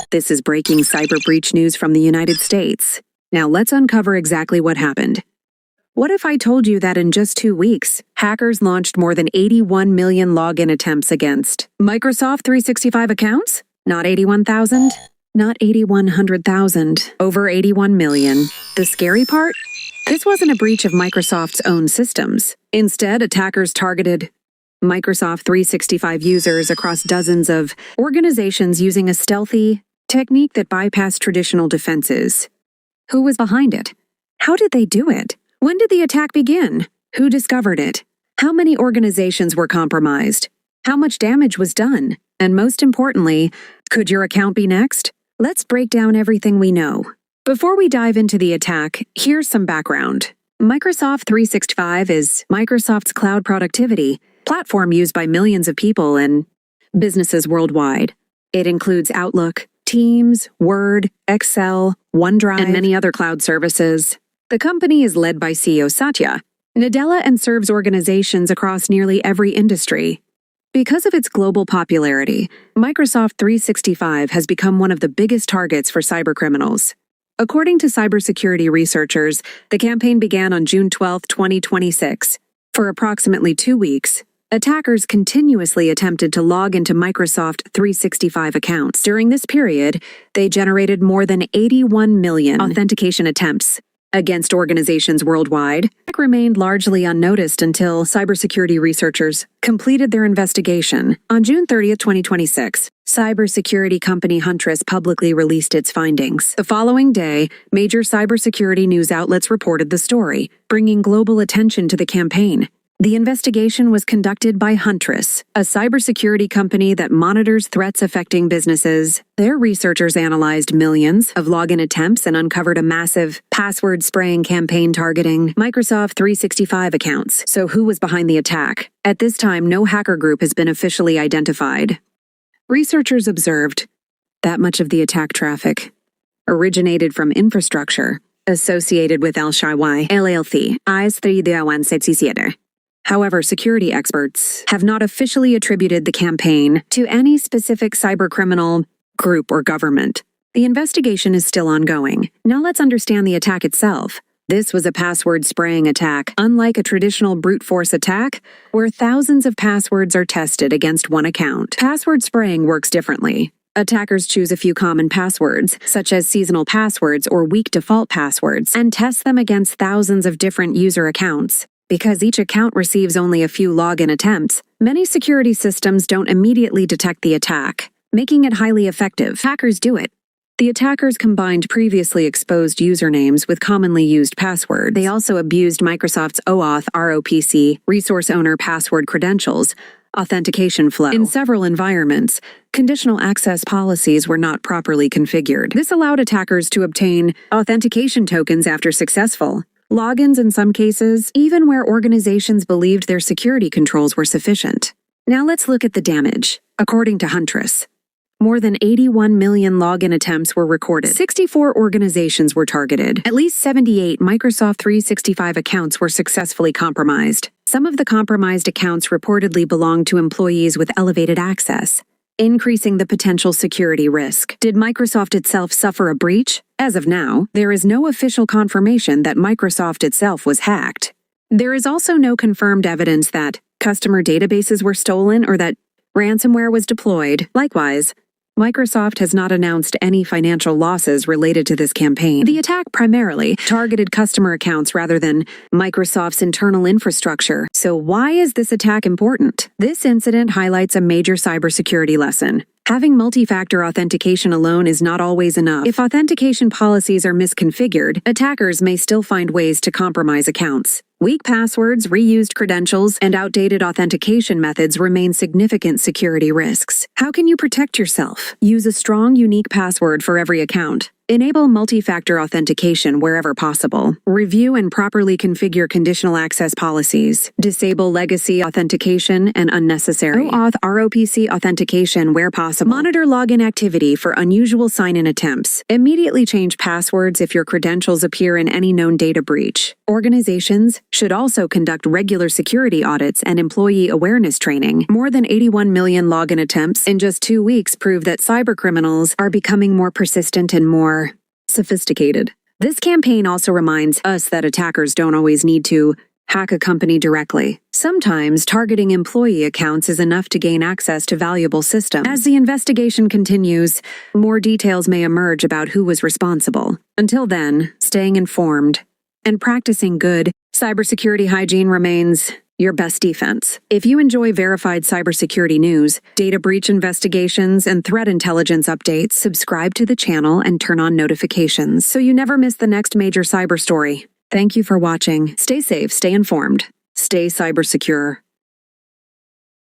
This is breaking cyber breach news from the United States. Now let's uncover exactly what happened. What if I told you that in just 2 weeks, hackers launched more than 81 million login attempts against Microsoft 365 accounts? Not 81,000? Not 8,100,000. Over 81 million. The scary part? This wasn't a breach of Microsoft's own systems. Instead, attackers targeted Microsoft 365 users across dozens of organizations using a stealthy technique that bypassed traditional defenses. Who was behind it? How did they do it? When did the attack begin? Who discovered it? How many organizations were compromised? How much damage was done? And most importantly, could your account be next? Let's break down everything we know. Before we dive into the attack, here's some background. Microsoft 365 is Microsoft's cloud productivity platform used by millions of people and businesses worldwide. It includes Outlook, Teams, Word, Excel, OneDrive, and many other cloud services. The company is led by CEO Satya Nadella and serves organizations across nearly every industry. Because of its global popularity, Microsoft 365 has become one of the biggest targets for cybercriminals. According to cybersecurity researchers, the campaign began on June 12, 2026. For approximately 2 weeks, attackers continuously attempted to log into Microsoft 365 accounts. During this period, they generated more than 81 million authentication attempts against organizations worldwide. It remained largely unnoticed until cybersecurity researchers completed their investigation. On June 30, 2026, cybersecurity company Huntress publicly released its findings. The following day, major cybersecurity news outlets reported the story, bringing global attention to the campaign. The investigation was conducted by Huntress, a cybersecurity company that monitors threats affecting businesses. Their researchers analyzed millions of login attempts and uncovered a massive password spraying campaign targeting Microsoft 365 accounts. So who was behind the attack? At this time, no hacker group has been officially identified. Researchers observed that much of the attack traffic originated from infrastructure associated with Al-Shawai LLC IS3D177. However, security experts have not officially attributed the campaign to any specific cybercriminal group or government. The investigation is still ongoing. Now let's understand the attack itself. This was a password spraying attack, unlike a traditional brute force attack, where thousands of passwords are tested against one account. Password spraying works differently. Attackers choose a few common passwords, such as seasonal passwords or weak default passwords, and test them against thousands of different user accounts. Because each account receives only a few login attempts, many security systems don't immediately detect the attack, making it highly effective. Hackers do it. The attackers combined previously exposed usernames with commonly used passwords. They also abused Microsoft's OAuth ROPC, Resource Owner Password Credentials, authentication flow. In several environments, conditional access policies were not properly configured. This allowed attackers to obtain authentication tokens after successful logins in some cases, even where organizations believed their security controls were sufficient. Now let's look at the damage. According to Huntress, more than 81 million login attempts were recorded. 64 organizations were targeted. At least 78 Microsoft 365 accounts were successfully compromised. Some of the compromised accounts reportedly belonged to employees with elevated access, increasing the potential security risk. Did Microsoft itself suffer a breach? As of now, there is no official confirmation that Microsoft itself was hacked. There is also no confirmed evidence that customer databases were stolen or that ransomware was deployed. Likewise, Microsoft has not announced any financial losses related to this campaign. The attack primarily targeted customer accounts rather than Microsoft's internal infrastructure. So why is this attack important? This incident highlights a major cybersecurity lesson. Having multi-factor authentication alone is not always enough. If authentication policies are misconfigured, attackers may still find ways to compromise accounts. Weak passwords, reused credentials, and outdated authentication methods remain significant security risks. How can you protect yourself? Use a strong, unique password for every account. Enable multi-factor authentication wherever possible. Review and properly configure conditional access policies. Disable legacy authentication and unnecessary OAuth ROPC authentication where possible. Monitor login activity for unusual sign-in attempts. Immediately change passwords if your credentials appear in any known data breach. Organizations should also conduct regular security audits and employee awareness training. More than 81 million login attempts in just 2 weeks prove that cybercriminals are becoming more persistent and more sophisticated. This campaign also reminds us that attackers don't always need to hack a company directly. Sometimes targeting employee accounts is enough to gain access to valuable systems. As the investigation continues, more details may emerge about who was responsible. Until then, staying informed and practicing good cybersecurity hygiene remains your best defense. If you enjoy verified cybersecurity news, data breach investigations, and threat intelligence updates, subscribe to the channel and turn on notifications so you never miss the next major cyber story. Thank you for watching. Stay safe, stay informed, stay cybersecure.